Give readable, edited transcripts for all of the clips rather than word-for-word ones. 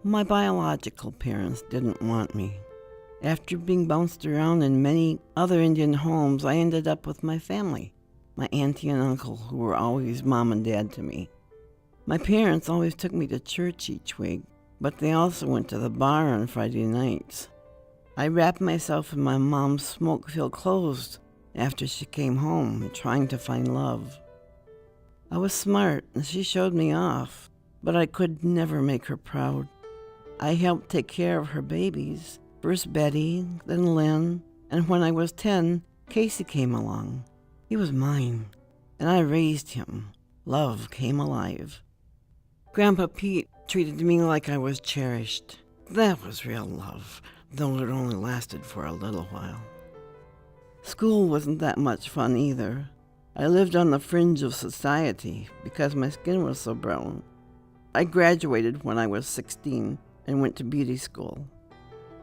My biological parents didn't want me. After being bounced around in many other Indian homes, I ended up with my family, my auntie and uncle, who were always mom and dad to me. My parents always took me to church each week, but they also went to the bar on Friday nights. I wrapped myself in my mom's smoke-filled clothes after she came home, trying to find love. I was smart, and she showed me off, but I could never make her proud. I helped take care of her babies, first Betty, then Lynn, and when I was 10, Casey came along. He was mine, and I raised him. Love came alive. Grandpa Pete treated me like I was cherished. That was real love, though it only lasted for a little while. School wasn't that much fun either. I lived on the fringe of society because my skin was so brown. I graduated when I was 16 and went to beauty school.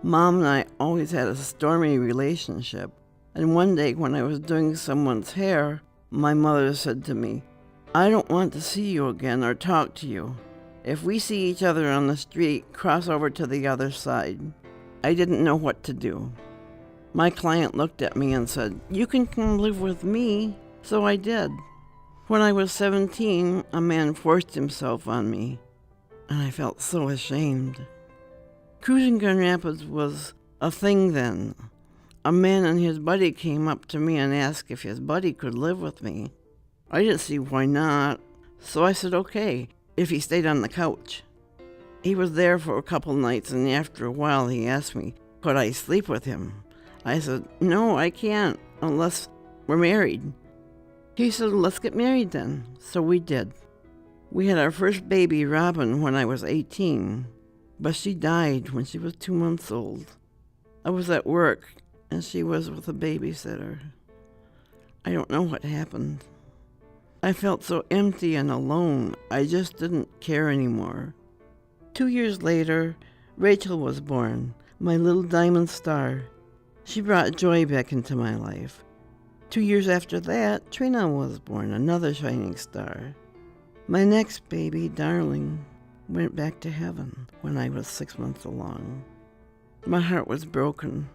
Mom and I always had a stormy relationship, and one day when I was doing someone's hair, my mother said to me, "I don't want to see you again or talk to you. If we see each other on the street, cross over to the other side." I didn't know what to do. My client looked at me and said, "You can come live with me." So I did. When I was 17, a man forced himself on me, and I felt so ashamed. Cruising Grand Rapids was a thing then. A man and his buddy came up to me and asked if his buddy could live with me. I didn't see why not, so I said okay, if he stayed on the couch. He was there for a couple nights, and after a while he asked me, could I sleep with him? I said, "No, I can't, unless we're married." He said, "Let's get married then." So we did. We had our first baby, Robin, when I was 18, but she died when she was 2 months old. I was at work, and she was with a babysitter. I don't know what happened. I felt so empty and alone, I just didn't care anymore. 2 years later, Rachel was born, my little diamond star. She brought joy back into my life. 2 years after that, Trina was born, another shining star. My next baby, Darling, went back to heaven when I was 6 months along. My heart was broken.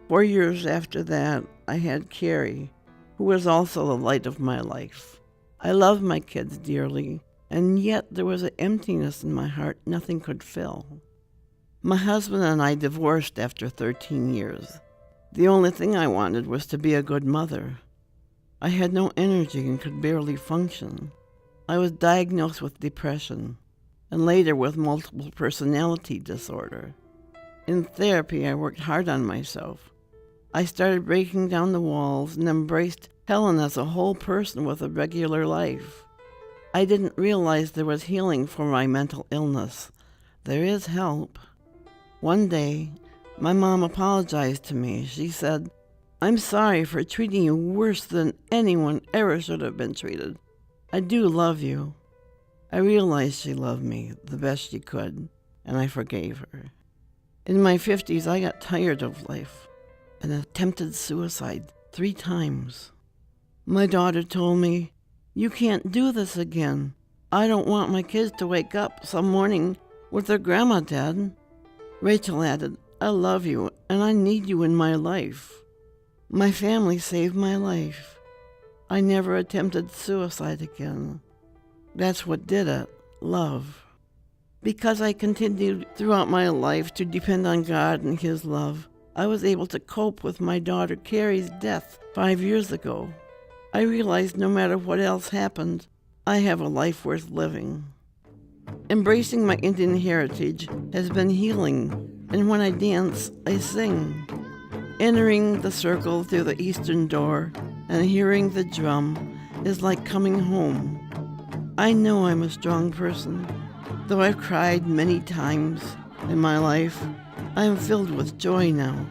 4 years after that, I had Carrie, who was also the light of my life. I loved my kids dearly, and yet there was an emptiness in my heart nothing could fill. My husband and I divorced after 13 years. The only thing I wanted was to be a good mother. I had no energy and could barely function. I was diagnosed with depression, and later with multiple personality disorder. In therapy, I worked hard on myself. I started breaking down the walls and embraced Helen as a whole person with a regular life. I didn't realize there was healing for my mental illness. There is help. One day, my mom apologized to me. She said, "I'm sorry for treating you worse than anyone ever should have been treated. I do love you." I realized she loved me the best she could, and I forgave her. In my 50s, I got tired of life and attempted suicide 3 times. My daughter told me, "You can't do this again. I don't want my kids to wake up some morning with their grandma dead." Rachel added, "I love you, and I need you in my life." My family saved my life. I never attempted suicide again. That's what did it, love. Because I continued throughout my life to depend on God and His love, I was able to cope with my daughter Carrie's death 5 years ago. I realized no matter what else happened, I have a life worth living. Embracing my Indian heritage has been healing, and when I dance, I sing. Entering the circle through the eastern door and hearing the drum is like coming home. I know I'm a strong person. Though I've cried many times in my life, I am filled with joy now.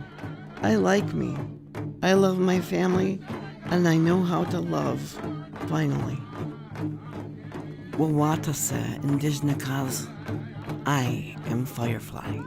I like me. I love my family, and I know how to love, finally. Wawatase Indigenous, I am Firefly.